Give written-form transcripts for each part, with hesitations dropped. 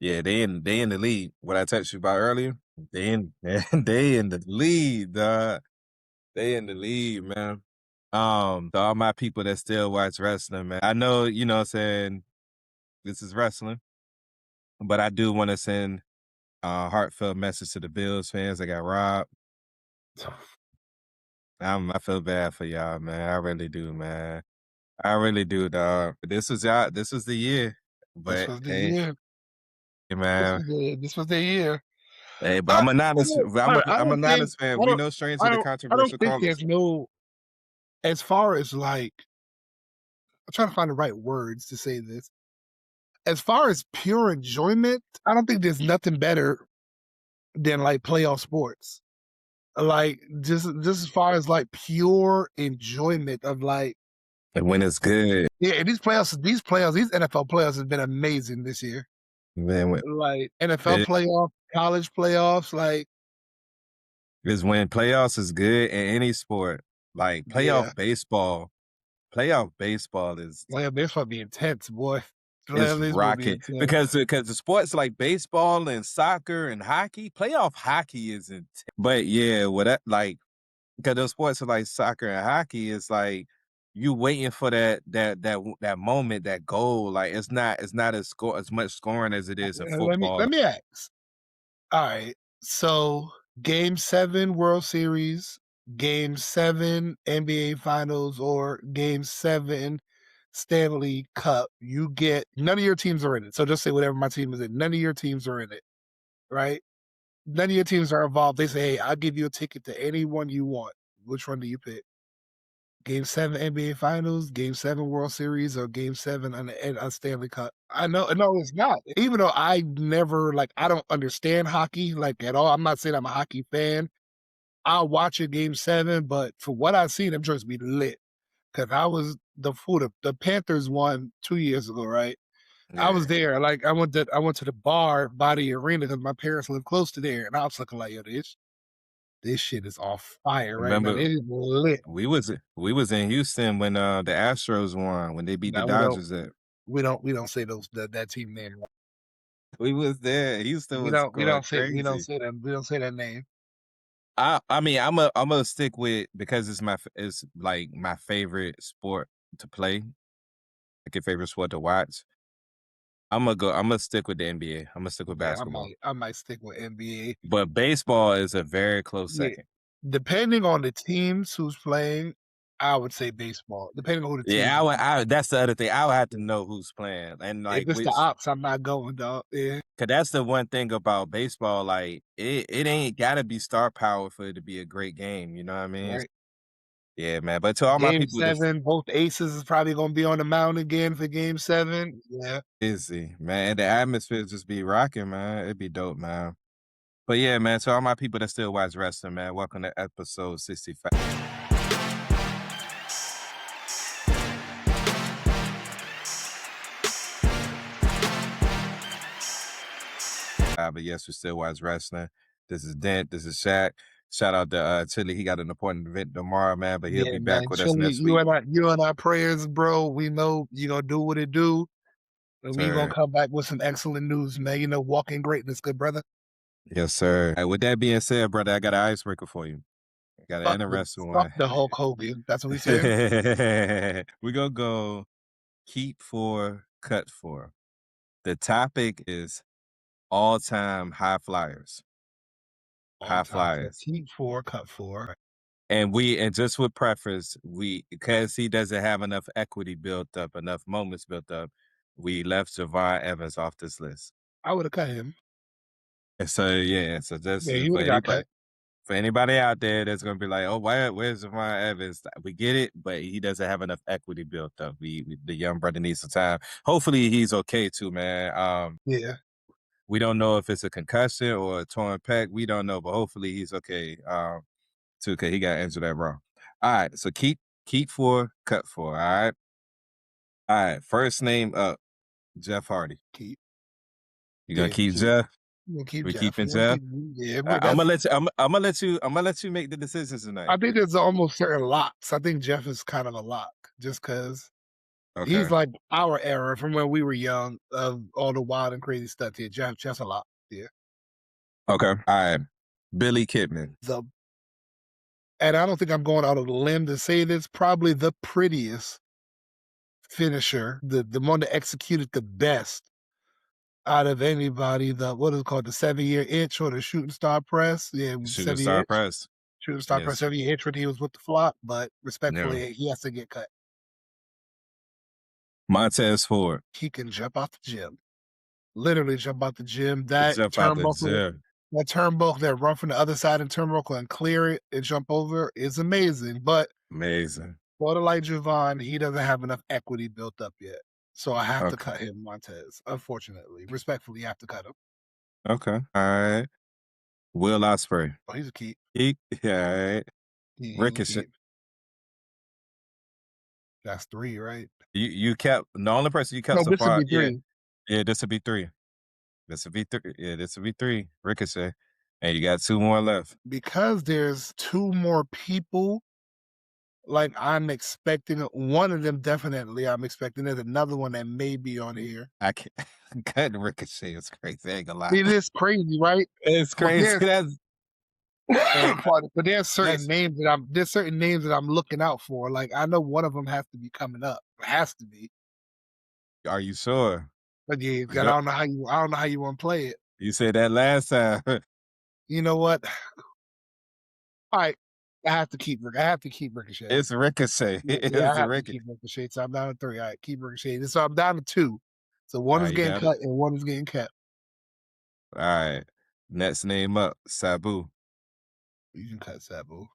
Yeah, they in the lead. What I texted you about earlier, they in the lead, dog. They in the lead, man. To all my people that still watch wrestling, man. I know, you know what I'm saying, this is wrestling, but I do want to send a heartfelt message to the Bills fans that got robbed. I feel bad for y'all, man. I really do, man. I really do, dog. This was the year. This But was the hey, year. man. This was the year. Hey, but I'm a Niners. I I'm a don't think Niners fan. We no stranger to I don't controversial think callers. there's no as far as like I'm trying to find the right words to say this. As far as pure enjoyment, I don't think there's nothing better than like playoff sports. Like just as far as like pure enjoyment of like And when it's good, yeah, and these NFL playoffs have been amazing this year. man, Like NFL it playoff, college playoffs, like is when playoffs is good in any sport. Like yeah. playoff baseball Playoff baseball be intense, boy. is Playoff baseball be rocket intense. because the sports like baseball and soccer and hockey, playoff hockey is intense. But yeah, what that like because those sports are like soccer and hockey is like you waiting for that moment, that goal. Like it's not as much scoring as it is in Let football. me ask. All right. So game 7 World Series, game 7 NBA Finals, or game 7 Stanley Cup, you get none of your teams are in it. So just say whatever my team is in. None of your teams are in it, right? None of your teams are involved. They say, hey, I'll give you a ticket to any one you want. Which one do you pick? Game 7 NBA Finals, Game 7 World Series, or Game 7 on the Stanley Cup. I know, no, it's not. Even though I never like, I don't understand hockey like at all. I'm not saying I'm a hockey fan. I'll watch a Game 7, but for what I've seen, them joints be lit. Because I was the fool. The Panthers won 2 years ago, right? I was Yeah. there. Like I went to the bar by the arena because my parents live close to there, and I was looking like, yo, this shit is on fire right now. Remember It is lit. we was in Houston when the Astros won, when they beat the Now Dodgers at. we don't say that team name. We was there. Houston was going We don't crazy. say that we don't say that name. I mean, I'm gonna stick with because it's like my favorite sport to play, like your favorite sport to watch. I'm gonna stick with the NBA. I'm gonna stick with Yeah, basketball. I might stick with NBA. But baseball is a very close Yeah, second. depending on the teams who's playing, I would say baseball. Depending on who the team Yeah, is. that's the other thing. I would have to know who's playing and If like it's the which. ops, I'm not going, dog. Yeah, Cause that's the one thing about baseball. Like it ain't gotta be star power for it to be a great game. You know what I mean? right. Yeah, man. But to all my Game people that's 7, both aces is probably gonna be on the mound again for Game 7. Yeah, busy, man, the atmosphere just be rocking, man. It'd be dope, man. But yeah, man, to all my people that still watch wrestling, man, welcome to episode 65. But yes, we still watch wrestling. This is Dent. This is Shaq. Shout out to Chili. He got an important event tomorrow, man, but he'll yeah, be back man. with us Chili, next week. you and our prayers, bro. We know you gonna do what it do. And we gonna Sir. come back with some excellent news, man. You know, walking greatness, good brother. Yes, sir. With that being said, brother, I got an icebreaker for you. I got an interesting Fuck one. the Hulk Hogan. That's what we saying. We're gonna go keep for, cut for. The topic is all-time high flyers. All High time. So flyers. keep 4, cut 4. And just with preface, because he doesn't have enough equity built up, enough moments built up, we left Javon Evans off this list. I would have cut him. And so yeah, so this Yeah, is he would have got cut. for anybody out there that's gonna be like, oh, where's Javon Evans? We get it, but he doesn't have enough equity built up. The young brother needs some time. Hopefully he's okay too, man. Yeah. We don't know if it's a concussion or a torn pec. We don't know, but hopefully he's okay. Too, cause he got injured that wrong. All right, so keep 4, cut 4. All right. First name up, Jeff Hardy. Keep. You gonna Yeah, keep keep. Jeff? We'll keep We Jeff. keeping We'll Jeff? keep, yeah, I'm gonna that's. let you. I'm gonna let you make the decisions tonight. I think there's almost certain locks. I think Jeff is kind of a lock, just because. Okay. He's like our era from when we were young of all the wild and crazy stuff here. Just a lot. Yeah. Okay. All right. Billy Kidman. The and I don't think I'm going out of the limb to say this, probably the prettiest finisher, the one that executed the best out of anybody. The what is it called? The 7-year itch or the shooting star press? Yeah, Shooting 7-year Star itch. Press. Shooting star press Yes. 7-year itch when he was with the flop, but Yeah. respectfully, he has to get cut. Montez Ford. He can jump out the gym. Literally jump out the gym. That Jump out the turnbuckle, gym. that turnbuckle that run from the other side of the turnbuckle and clear it and jump over is amazing. But Amazing. for the like Javon, he doesn't have enough equity built up yet. So I have to Okay. cut him, Montez. Unfortunately. Respectfully, you have to cut him. Okay. All right. Will Ospreay. Oh, he's a keep. He, yeah. All right. He's a Ricochet. keep. That's 3, right? You kept the only person you kept No, so this would far. be Yeah. 3 Yeah. This would be three. This would be three. Yeah. This would be three. Ricochet. And you got two more left. because there's 2 more people. Like I'm expecting one of them definitely. I'm expecting there's another one that may be on here. I can't. Cutting Ricochet is crazy. I ain't gonna lie. It is crazy, right? It's But crazy. there's That's and pardon, but that's. there's certain names that I'm looking out for. Like I know one of them has to be coming up. It has to be. Are you sure? But yeah, You 'cause know, I don't know how you want to play it. you said that last time. You know what? All right. I have to keep Ricochet. It's Ricochet. Yeah, yeah, It's I have to Ricochet. keep Ricochet. So I'm down to 3. All right, keep Ricochet. So I'm down to 2. So All one is right, you getting got it. cut and one is getting kept. All right. Next name up, Sabu. You can cut Sabu.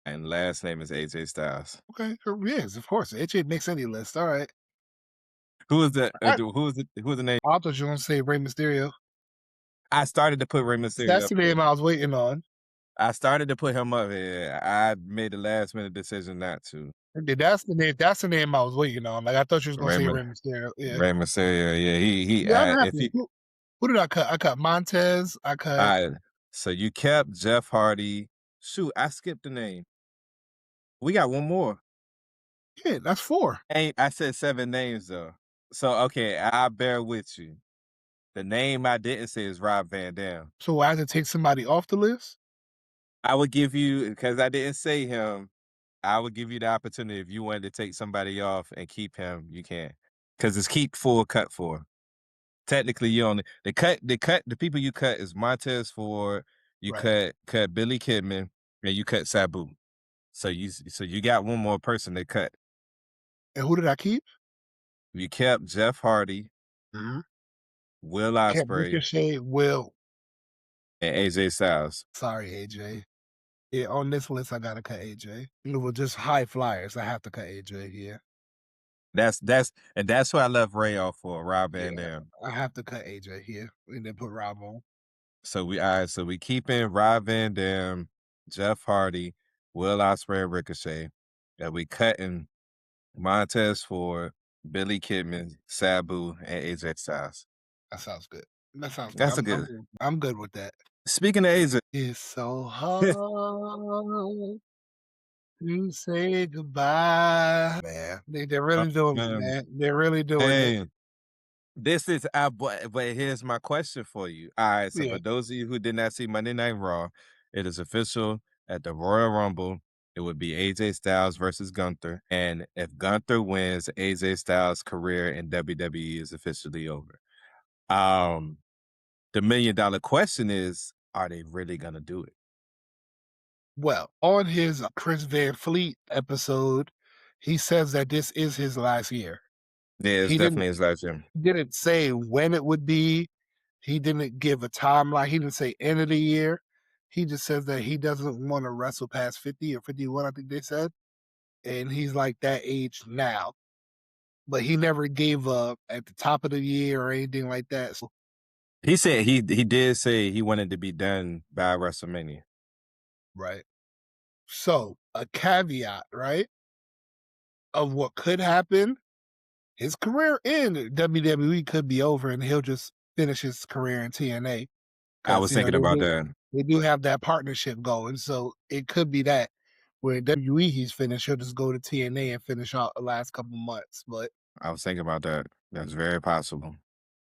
And last name is AJ Styles. Okay, yes, of course. It makes any list. All right. Who is the All right. who is the name? I thought you were gonna say Rey Mysterio. I started to put Rey Mysterio That's up the here. name I was waiting on. I started to put him up here. I made the last minute decision not to. Okay, that's the name I was waiting on. Like I thought you was gonna Rey, say My- Rey Mysterio. Yeah. Rey Mysterio, yeah, Yeah, I'm if happy. he, Who did I cut? I cut Montez. I all cut right. So you kept Jeff Hardy. Shoot, I skipped the name. We got one more. yeah, that's 4. Hey, I said seven names though. So okay, I bear with you. The name I didn't say is Rob Van Dam. So I had to take somebody off the list? I would give you because I didn't say him. I would give you the opportunity if you wanted to take somebody off and keep him. You can, because it's keep full cut for. Technically, you only the people you cut is Montez Ford. You Right. cut Billy Kidman and you cut Sabu. So you got one more person to cut. And who did I keep? You kept Jeff Hardy, Mhm. Will Kept Ospreay, Ricochet, Will. and AJ Styles. Sorry, AJ. Yeah, on this list I gotta cut AJ. You know, just high flyers. I have to cut AJ here. That's why I left Ray off for Rob Van Yeah, Dam. I have to cut AJ here and then put Rob on. So we all right, so we keeping Rob Van Dam, Jeff Hardy, Will Ospreay, and Ricochet. And we cutting Montez Ford, Billy Kidman, Sabu, and AJ Styles. That sounds good. That sounds good. That's a good. I'm good with that. Speaking of AJ, It's so hard to say goodbye. Man, they're really doing it, man, man. They're really doing it. hey, this is but here's my question for you. All right, so Yeah. for those of you who did not see Monday Night Raw, it is official at the Royal Rumble. It would be AJ Styles versus Gunther, and if Gunther wins, AJ Styles' career in WWE is officially over. Um, the $1 million question is, are they really gonna do it? Well, on his Chris Van Fleet episode, he says that this is his last year. Yeah, it's He didn't definitely his last year. didn't say when it would be. He didn't give a timeline. He didn't say end of the year. He just says that he doesn't want to wrestle past 50 or 51, I think they said. And he's like that age now. But he never gave up at the top of the year or anything like that. So, He said he did say he wanted to be done by WrestleMania. right. So a caveat, right, of what could happen, his career in WWE could be over and he'll just finish his career in TNA. I Because was thinking about that. they do have that partnership going. So it could be that. where WWE he's finished, he'll just go to TNA and finish out the last couple months. But I was thinking about that. That's very possible.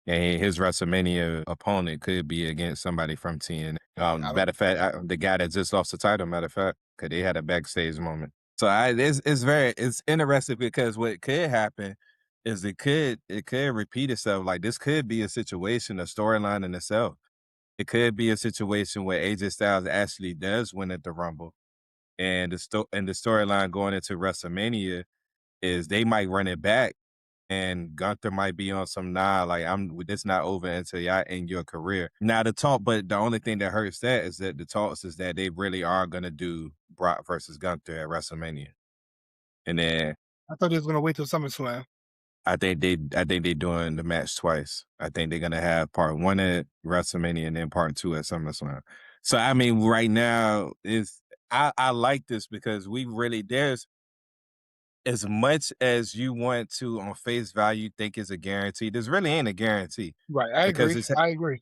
And his WrestleMania opponent could be against somebody from TNA. I don't Matter of fact, the guy that just lost the title, matter of fact, because they had a backstage moment. So it's interesting because what could happen is it could repeat itself. Like this could be a situation, a storyline in itself. It could be a situation where AJ Styles actually does win at the Rumble, and the storyline going into WrestleMania is they might run it back and Gunther might be on some nah, like this not over until y'all end your career. Now the talk, but the only thing that hurts that is that the talks is that they really are gonna do Brock versus Gunther at WrestleMania. And then I thought he was gonna wait till SummerSlam. I think they doing the match twice. I think they're gonna have part one at WrestleMania and then part two at SummerSlam. So I mean, right now is I like this because we really there's as much as you want to on face value think it's a guarantee, this really ain't a guarantee Right. I because agree. I agree.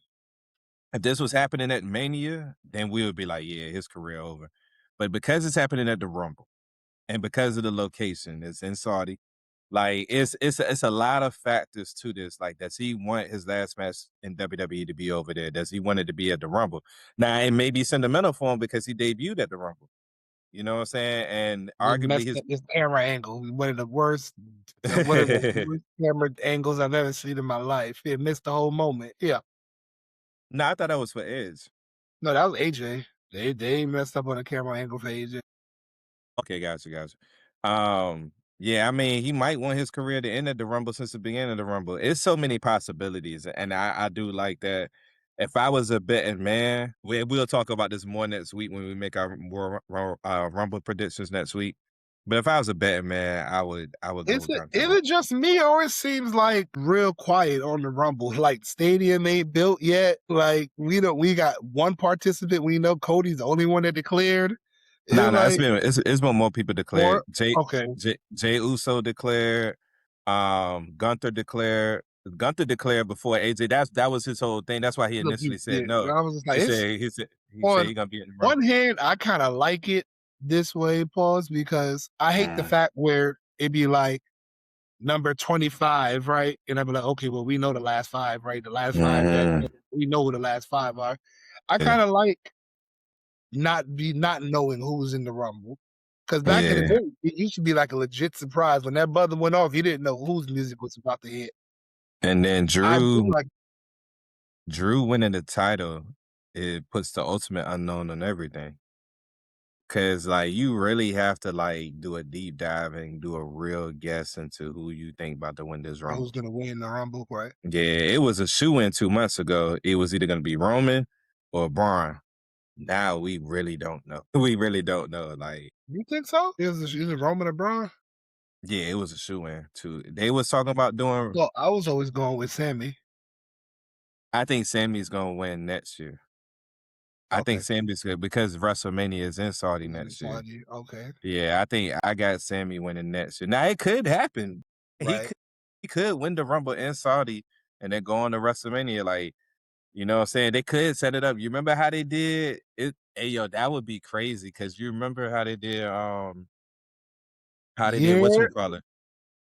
if this was happening at Mania, then we would be like, yeah, his career over. But because it's happening at the Rumble and because of the location, it's in Saudi. Like it's a lot of factors to this. Like, does he want his last match in WWE to be over there? Does he want it to be at the Rumble? Now it may be sentimental for him because he debuted at the Rumble. You know what I'm saying? And He arguably messed his up his camera angle. One of the worst camera angles I've ever seen in my life. He missed the whole moment. Yeah. No, I thought that was for Edge. No, that was AJ. They messed up on the camera angle for AJ. Okay, gotcha. Yeah, I mean, he might want his career to end at the Rumble since the beginning of the Rumble. It's so many possibilities, and I do like that. If I was a betting man, we'll talk about this more next week when we make our Rumble predictions next week. But if I was a betting man, I would go with Gunther, Is man. it just me or it seems like real quiet on the Rumble? Like stadium ain't built yet. Like we got one participant. We know Cody's the only one that declared. No, It's no, like it's been more people declared. more okay. Jay Uso declared. Gunther declared. Gunther declared before AJ. That was his whole thing. That's why he Look, initially yeah, said no. I was just like, He it's said he said on he gonna be in the one Rumble. hand, I kind of like it this way, pause, because I hate the Mm, fact where it be like number 25, right? And I'd be like, okay, well, we know the last five, right? The last five that mm, we know who the last five are. I yeah, kind of like not knowing who's in the Rumble. Because back in the yeah. day, it used to be like a legit surprise. When that buzzer went off, you didn't know whose music was about to hit. And then I do Drew like Drew winning the title, it puts the ultimate unknown on everything. Cause like you really have to like do a deep dive and do a real guess into who you think about to win this who's Rumble. gonna win the Rumble, right? Yeah, it was a shoe in 2 months ago. It was either gonna be Roman or Braun. Now we really don't know. We really don't know. Like, You think so? Is it Roman or Braun? yeah, it was a shoe in too. They was talking about doing. Well, I was always going with Sammy. I think Sammy's gonna win next year. I think Okay. Sammy's good because WrestleMania is in Saudi He's in next year. Saudi. Okay. Yeah, I think I got Sammy winning next year. Now it could happen. He Right. could he could win the Rumble in Saudi and then go on to WrestleMania. Like, you know what I'm saying? They could set it up. You remember how they did it? Hey yo, that would be crazy because you remember how they did Yeah. whatchamacallit?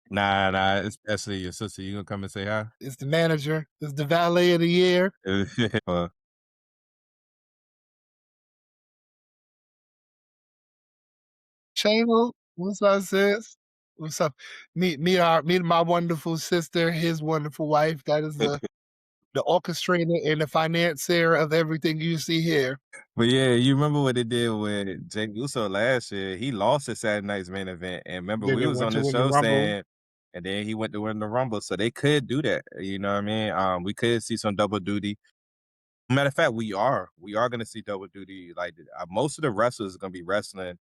Nah, especially your sister. You gonna come and say hi? It's the manager. It's the valet of the year. Uh, Chamo, what's up, sis? What's up? Meet my wonderful sister, his wonderful wife. That is the orchestrator and the financier of everything you see here. but yeah, you remember what they did with Jay Uso last year? He lost his Saturday Night's Main event, and remember Then we they was went on to the win the show Rumble. saying, and then he went to win the Rumble, so they could do that. You know what I mean? We could see some double duty. Matter of fact, we are gonna see double duty. Like most of the wrestlers are gonna be wrestling.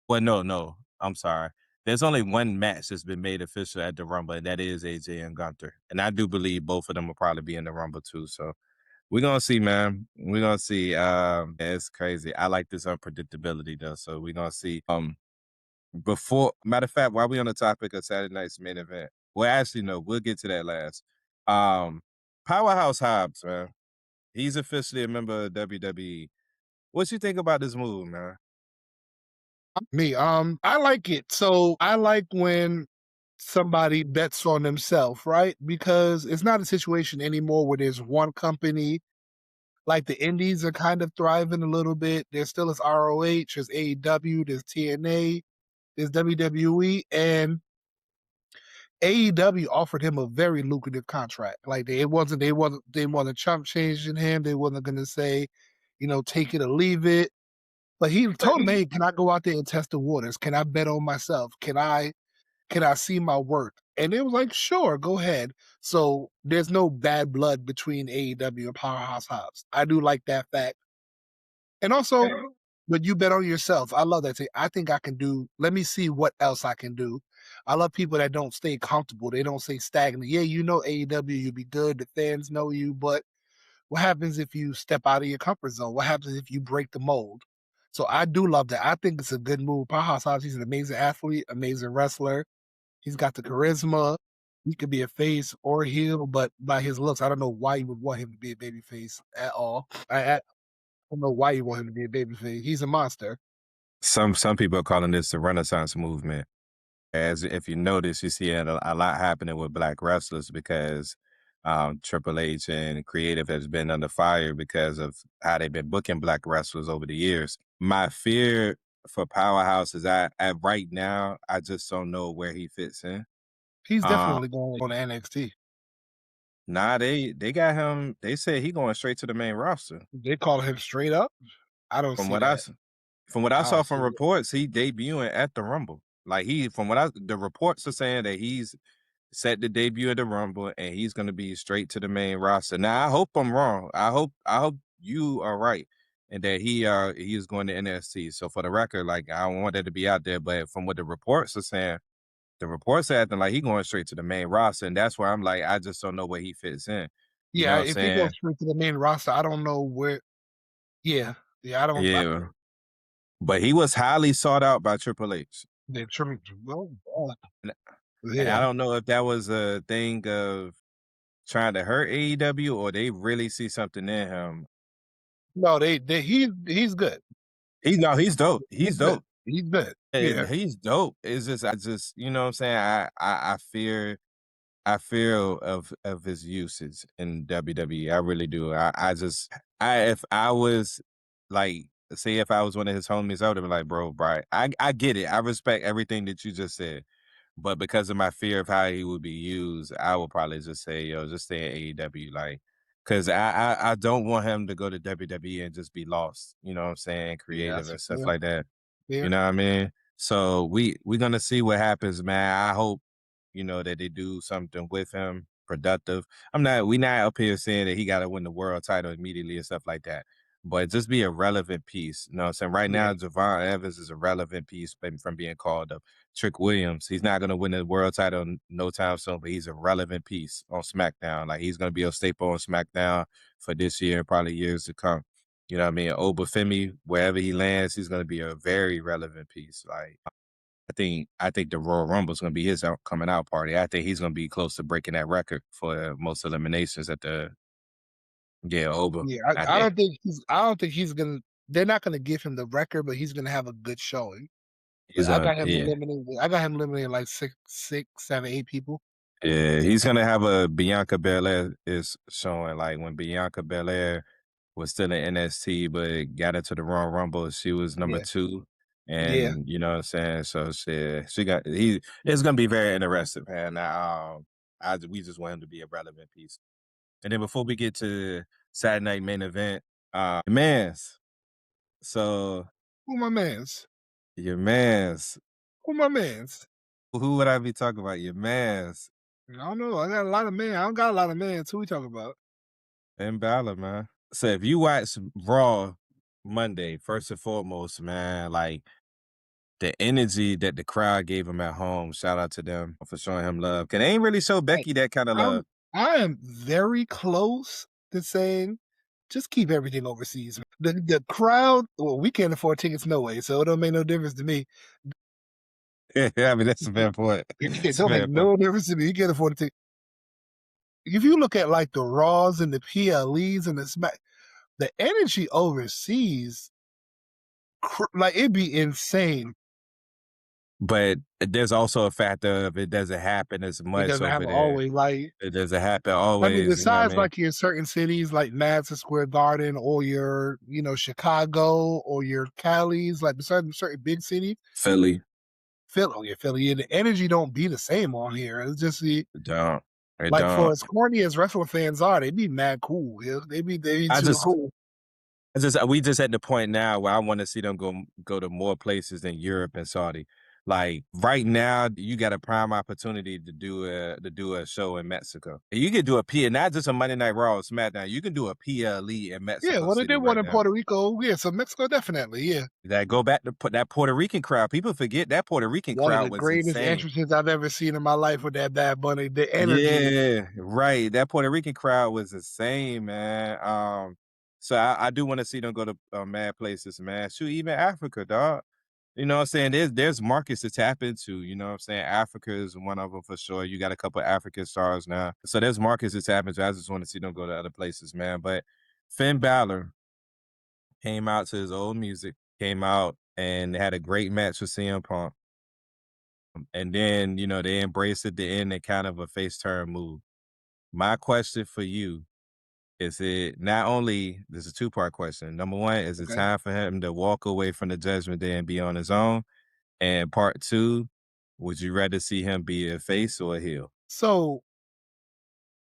Well, no, I'm sorry. There's only one match that's been made official at the Rumble, and that is AJ and Gunther. And I do believe both of them will probably be in the Rumble too. So we're gonna see, man. We're gonna see. Yeah, it's crazy. I like this unpredictability though. So we're gonna see. Before matter of fact, while we on the topic of Saturday night's main event, well, actually, no, we'll get to that last. Um, Powerhouse Hobbs, man. He's officially a member of WWE. What you think about this move, man? Me, I like it. So I like when somebody bets on themselves, right? Because it's not a situation anymore where there's one company. Like the indies are kind of thriving a little bit. There still is ROH, there's AEW, there's TNA, there's WWE, and AEW offered him a very lucrative contract. Like they wasn't chump changing him. They wasn't gonna say, take it or leave it. But he told him, hey, can I go out there and test the waters? Can I bet on myself? Can I see my worth? And it was like, sure, go ahead. So there's no bad blood between AEW and Powerhouse Hobbs. I do like that fact. And also, when you bet on yourself, I love that. I think I can do, let me see what else I can do. I love people that don't stay comfortable. They don't stay stagnant. Yeah, AEW, you'll be good. The fans know you. But what happens if you step out of your comfort zone? What happens if you break the mold? So I do love that. I think it's a good move. Powerhouse Hobbs, he's an amazing athlete, amazing wrestler. He's got the charisma. He could be a face or a heel, but by his looks, I don't know why you would want him to be a baby face at all. I don't know why you want him to be a baby face. He's a monster. Some people are calling this the Renaissance movement. As if you notice, you see a lot happening with black wrestlers because Triple H and creative has been under fire because of how they've been booking black wrestlers over the years. My fear for Powerhouse is at right now, I just don't know where he fits in. He's Um, definitely going to NXT. nah, they got him. They said he going straight to the main roster. They call him straight up. I don't From see what I that. s- from what I I saw don't from see it. reports, he debuting at the Rumble. Like the reports are saying that he's set to debut at the Rumble and he's going to be straight to the main roster. Now I hope I'm wrong. I hope you are right and that he is going to NXT. So for the record, like I don't want that to be out there, but from what the reports are saying, the reports are acting like he going straight to the main roster, and that's where I'm like I just don't know where he fits in. You know Yeah, what I'm if he goes saying? straight to the main roster, I don't know where. Yeah, yeah, I don't. Yeah. But he was highly sought out by Triple H. They're trying to. Well, And I yeah. don't know if that was a thing of trying to hurt AEW or they really see something in him. No, he's good. He's dope. He's He's good. dope. He's good. And Yeah, he's dope. It's just I just you know what I'm saying? I fear of his usage in WWE. I really do. I just I if I was like say if I was one of his homies, I would have been like, bro, I get it. I respect everything that you just said. But because of my fear of how he would be used, I would probably just say, yo, just stay in AEW. Like, cause I don't want him to go to WWE and just be lost, you know what I'm saying? yeah, Creative that's and stuff fair. like that. You Fair. know what I mean? So we're gonna see what happens, man. I hope, that they do something with him productive. We not up here saying that he gotta win the world title immediately and stuff like that. But just be a relevant piece. You know what I'm saying? Right Yeah, now, Javon Evans is a relevant piece from being called up. Trick Williams, he's not gonna win the world title no time soon, but he's a relevant piece on SmackDown. Like he's gonna be a staple on SmackDown for this year and probably years to come. You know what I mean? Obafemi, wherever he lands, he's gonna be a very relevant piece. Like I think the Royal Rumble is gonna be his coming out party. I think he's gonna be close to breaking that record for most eliminations at the Oba. yeah. I I think don't think he's gonna. They're not gonna give him the record, but he's gonna have a good showing. he's I gonna got him yeah. eliminated. I got him eliminated like six, seven, 8 people. Yeah, he's gonna have a Bianca Belair is showing like when Bianca Belair was still in NXT but got into the Royal Rumble, she was number Yeah, two. yeah. And you know what I'm saying? So she got it's gonna be very interesting, man. We just want him to be a relevant piece. And then before we get to Saturday night main event, man's. So Who my man's? your man's. Who my man's? Who would I be talking about? Your man's. I don't know. I got a lot of men. I don't got a lot of men. Who we talking about? Finn Balor, man. So if you watch Raw Monday, first and foremost, man, like the energy that the crowd gave him at home, shout out to them for showing him love. Cause they ain't really show Hey, Becky that kind of I'm love. I am very close to saying just keep everything overseas. The crowd, well, we can't afford tickets no way, so it don't make no difference to me. I mean, that's a fair point. It It's a don't make fair point. no difference to me. You can't afford a ticket. If you look at like the Raws and the PLEs and the Smack, the energy overseas, like it'd be insane. but there's also a factor of it doesn't happen as It much doesn't over happen there. always, like It doesn't happen I mean, always, you know what I besides, mean? like, in certain cities like Madison Square Garden or your, Chicago or your Cali's, like, besides certain big cities, Philly, Philly, yeah, the energy don't be the same on here. It's just the it don't. It like, for don't. as corny as wrestling fans are, they be mad cool, yeah, they be I too just cool. we just at the point now where I wanna see them go to more places than Europe and Saudi. Like, right now, you got a prime opportunity to do a show in Mexico. And you could do a P not just a Monday Night Raw or SmackDown, you can do a PLE in Yeah, Mexico well, they City did one right in now. Puerto Rico, yeah, so Mexico definitely, yeah. That go back to put that Puerto Rican crowd. People forget that Puerto Rican One of crowd the was greatest insane. entrances I've ever seen in my life with that Bad Bunny, the energy. Yeah, right. That Puerto Rican crowd was insane, man. So I do want to see them go to mad places, man. Shoot, even Africa, dog. You know what I'm saying? There's markets to tap into. You know what I'm saying? Africa is one of them for sure. You got a couple African stars now, so there's markets to tap into. I just want to see them go to other places, man. But Finn Balor came out to his old music, came out and had a great match with CM Punk. And then, they embraced at the end and kind of a face turn move. My question for you is it not only this is a two-part question. Number one, is it Okay. time for him to walk away from the judgment day and be on his own? And part two, would you rather see him be a face or a heel? So,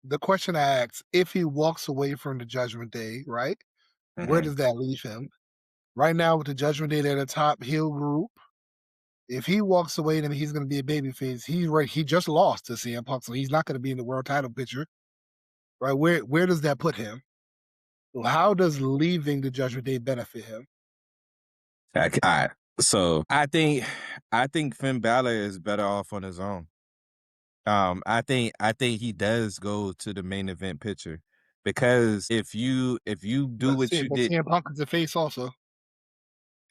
the question I asked, if he walks away from the Judgment Day, right, where Mhm. does that leave him? Right now with the Judgment Day, they're the top heel group. If he walks away, then he's gonna be a babyface. He just lost to CM Punk, so he's not gonna be in the world title picture, right? Where does that put him? How does leaving the Judgment Day benefit him? Alright. So I think Finn Balor is better off on his own. I think he does go to the main event picture because if you do what you But did. CM Punk is a face also.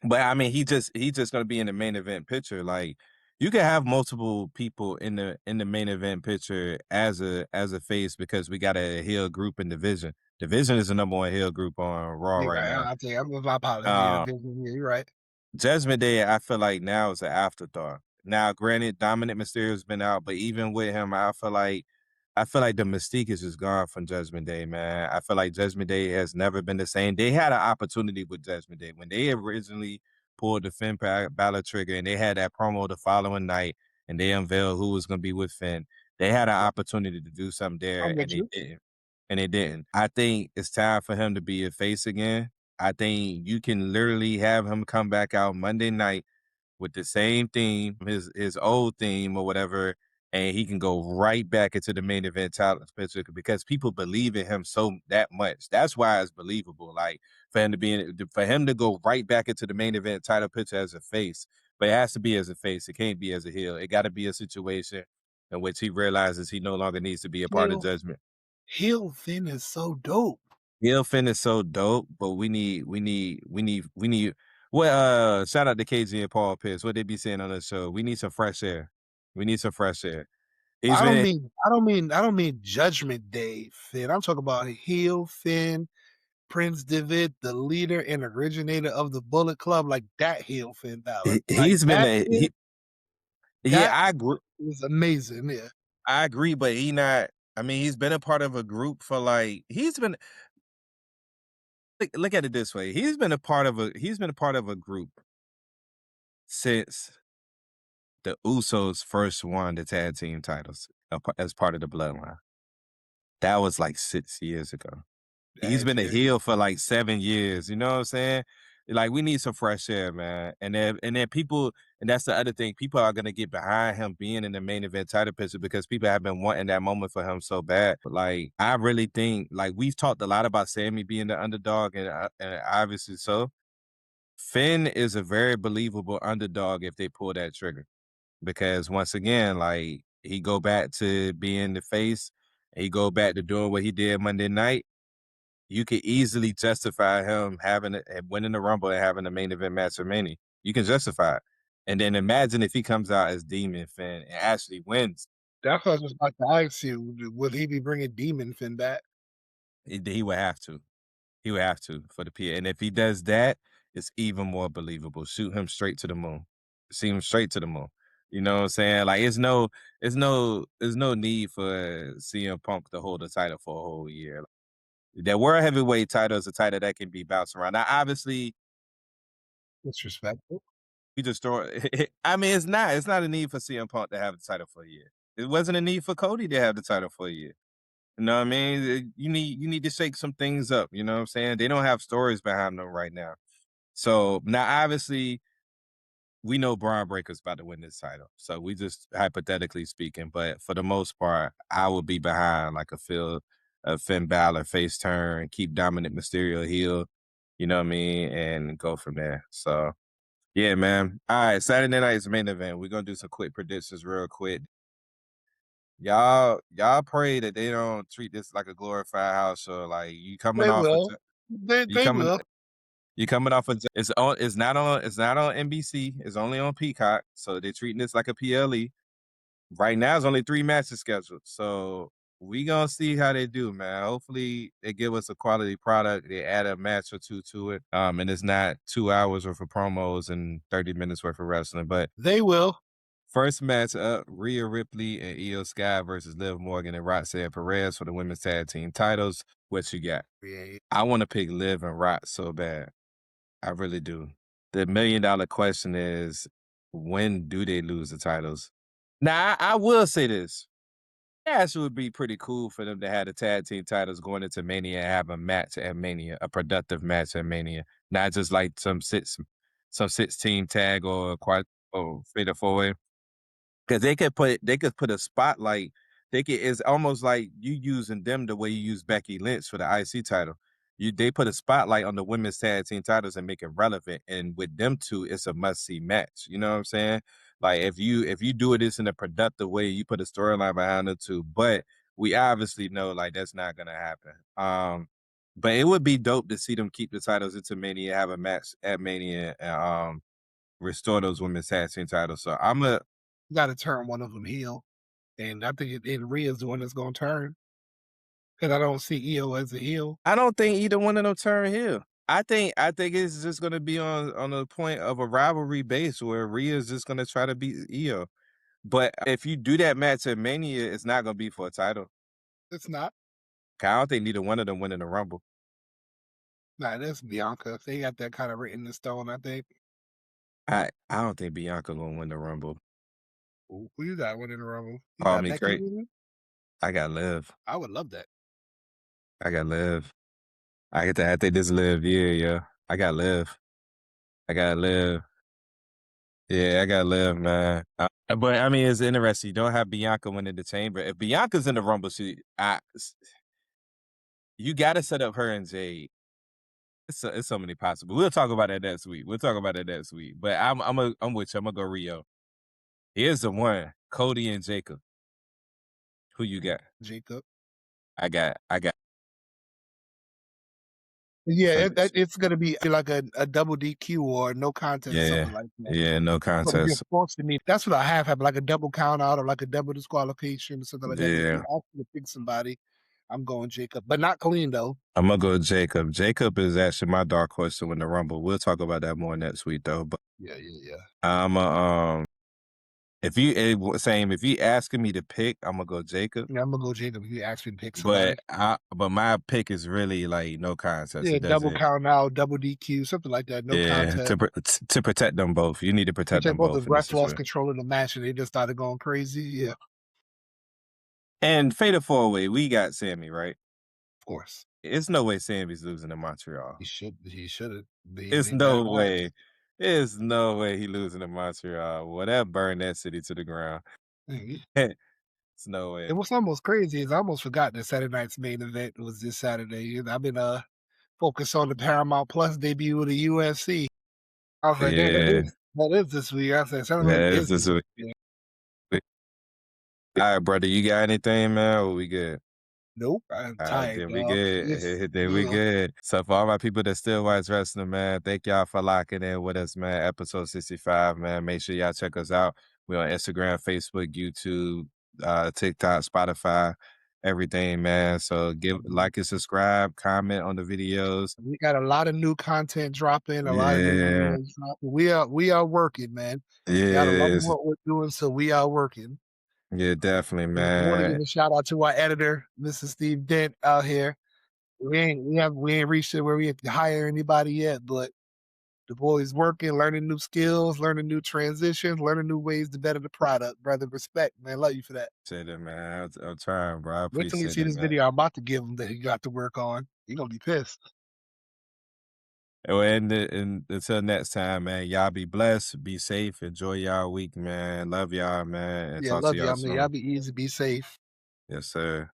But I mean, he just gonna be in the main event picture. Like you can have multiple people in the main event picture as a face because we got a heel group in division. Division is the number one heel group on Raw You're right right. now. I tell you, my apologies. Yeah, Uh, yeah, you're right. Judgment Day, I feel like now is an afterthought. Now, granted, Dominic Mysterio's been out, but even with him, I feel like the mystique is just gone from Judgment Day, man. I feel like Judgment Day has never been the same. They had an opportunity with Judgment Day when they originally pulled the Balor trigger, and they had that promo the following night, and they unveiled who was going to be with Finn. They had an Yeah, opportunity to do something there, I'm and with they you. didn't. And they didn't. I think it's time for him to be a face again. I think you can literally have him come back out Monday night with the same theme, his old theme or whatever, and he can go right back into the main event title picture because people believe in him so that much. That's why it's believable. Like for him to go right back into the main event title picture as a face, but it has to be as a face. It can't be as a heel. It got to be a situation in which he realizes he no longer needs to be a part of Heel Judgment. heel Finn is so dope. Heel Finn is so dope, but we need well, shout out to KG and Paul Pierce. What they be saying on the show. We need some fresh air. We need some fresh air. He's been I don't mean Judgment Day Finn. I'm talking about heel Finn, Prince Devitt, the leader and originator of the Bullet Club, like that heel Finn Balor. Like he's been that a Finn, yeah, that is amazing. Yeah. I agree, but he not I mean, he's been a part of a group for like he's been look at it this way. He's been a part of a group since the Usos first won the tag team titles as part of the bloodline. That was like 6 years ago. He's Hey, been a fair. heel for like 7 years, you know what I'm saying? Like, we need some fresh air, man, and then people and that's the other thing, people are gonna get behind him being in the main event title picture because people have been wanting that moment for him so bad. But, like, I really think like, we've talked a lot about Sammy being the underdog, and obviously so. Finn is a very believable underdog if they pull that trigger because once again, like, he go back to being the face, he go back to doing what he did Monday night. You could easily justify him winning the Rumble and having the main event match with Mania. You can justify it. And then imagine if he comes out as Demon Finn and actually wins. That's what I was just about to ask you. Would he be bringing Demon Finn back? He would have to. He would have to for the P. And if he does that, it's even more believable. Shoot him straight to the moon. See him straight to the moon. You know what I'm saying? Like it's no need for CM Punk to hold the title for a whole year. That world heavyweight title is a title that can be bounced around. Now, obviously, Disrespectful. we just throw. I mean, it's not a need for CM Punk to have the title for a year. It wasn't a need for Cody to have the title for a year. You know what I mean? You need to shake some things up. You know what I'm saying? They don't have stories behind them right now. So now, obviously, we know Braun Breaker's about to win this title. So we just hypothetically speaking, but for the most part, I would be behind like a Finn Balor face turn, keep Dominic Mysterio heel. You know what I mean, and go from there. So yeah, man. All right, Saturday night's main event. We're gonna do some quick predictions real quick. Y'all pray that they don't treat this like a glorified house show. Like you coming They off a will. you They coming will. you coming off it's not on NBC. It's only on Peacock. So they're treating this like a PLE. Right now, it's only 3 matches scheduled. So we gonna see how they do, man. Hopefully they give us a quality product. They add a match or two to it. And it's not 2 hours worth of promos and 30 minutes worth of wrestling. But They will. first match up, Rhea Ripley and Io Sky versus Liv Morgan and Roxanne Perez for the women's tag team titles. What you got? Yeah, I want to pick Liv and Rox so bad. I really do. The $1 million question is, when do they lose the titles? Now, I will say this. Yes, it would be pretty cool for them to have the tag team titles going into Mania and have a match at Mania, a productive match at Mania, not just like some six team tag or quad or fatal four way. Because they could put a spotlight. It's almost like you using them the way you use Becky Lynch for the IC title. They put a spotlight on the women's tag team titles and make it relevant. And with them two, it's a must see match. You know what I'm saying? Like if you do this in a productive way, you put a storyline behind the two. But we obviously know like that's not gonna happen. But it would be dope to see them keep the titles into Mania, have a match at Mania, and restore those women's tag team titles. So I'm a got to turn one of them heel, and I think Rhea's the one that's going to turn because I don't see Io as a heel. I don't think either one of them turn heel. I think it's just gonna be on the point of a rivalry base where Rhea is just gonna try to beat Io. But if you do that match at Mania, it's not gonna be for a title. It's not. 'Cause I don't think neither one of them winning the Rumble. Nah, that's Bianca. They got that kind of written in stone. I think. I don't think Bianca gonna win the Rumble. Who you got winning the Rumble? You Call got me Becky great. winning? I got Liv. I would love that. I got Liv. I think this Liv. Yeah. I got Liv. I got Liv. Yeah, I got Liv, man. But I mean, it's interesting. You don't have Bianca winning the chamber. If Bianca's in the Rumble, you got to set up her and Jade. It's so many possible. We'll talk about that next week. We'll talk about that next week. But I'm with you. I'm gonna go Rio. Here's the one: Cody and Jacob. Who you got? Jacob. I got Yeah, finish. it's gonna be like a double DQ or no contest, something Yeah, like that. yeah, no So if you're contest. forced to me, that's what I have like a double count out or like a double disqualification or something like that. If you Yeah, ask me to pick somebody, I'm going Jacob, but not clean though. I'm gonna go Jacob. Jacob is actually my dark horse to win the Rumble. We'll talk about that more next week, though. But Yeah. I'm if you asking me to pick, I'm gonna go Jacob. Yeah, I'm gonna go Jacob if you ask me to pick But somebody. my pick is really like no contest. Yeah, It double doesn't. count out, double DQ, something like that. No Yeah, contest. to protect them both. You need to protect Protect them both the both in this refs lost situation. control of the match and they just started going crazy. Yeah, of And Fatal Four Way, we got Sammy, right? course. It's no way Sammy's losing to Montreal. He should have. It's They better no not. way. There's no way he losing to Montreal. Well, that burned that city to the ground. Mhm. It's no And way. what's almost crazy is I almost forgot that Saturday night's main event was this Saturday. And I've been focused on the Paramount Plus debut of the UFC. I was like, damn, Yeah, that is this week. I said, Saturday that is is just. this All week. right, brother. You got anything, man? Or we good? Nope, I'm All right, tired, then we dog. good. Then we good. So for all my people that still watch wrestling, man, thank y'all for locking in with us, man. Episode 65, man. Make sure y'all check us out. We're on Instagram, Facebook, YouTube, TikTok, Spotify. everything, man. So give Mhm. like and subscribe, comment on the videos. We got a lot of new content dropping, a lot of new Yeah, videos dropping. We are working, man. Gotta love yes, what we're doing, so we are working. yeah, definitely, And I wanna give man. a shout out to our editor, Mr. Steve Dent out here. We ain't reached it where we have to hire anybody yet, but the boy's working, learning new skills, learning new transitions, learning new ways to better the product, brother. Respect, man. Love you for that. Appreciate it, man. I'm trying, bro. I Wait till you appreciate see it, this man. video I'm about to give him that he got to work on. He gonna be pissed. Well, and until next time, man, y'all be blessed, be safe, enjoy y'all week, man. Love y'all, man, and Yeah, talk to love y'all y'all, man. Y'all soon. be easy, be safe. Yes, sir.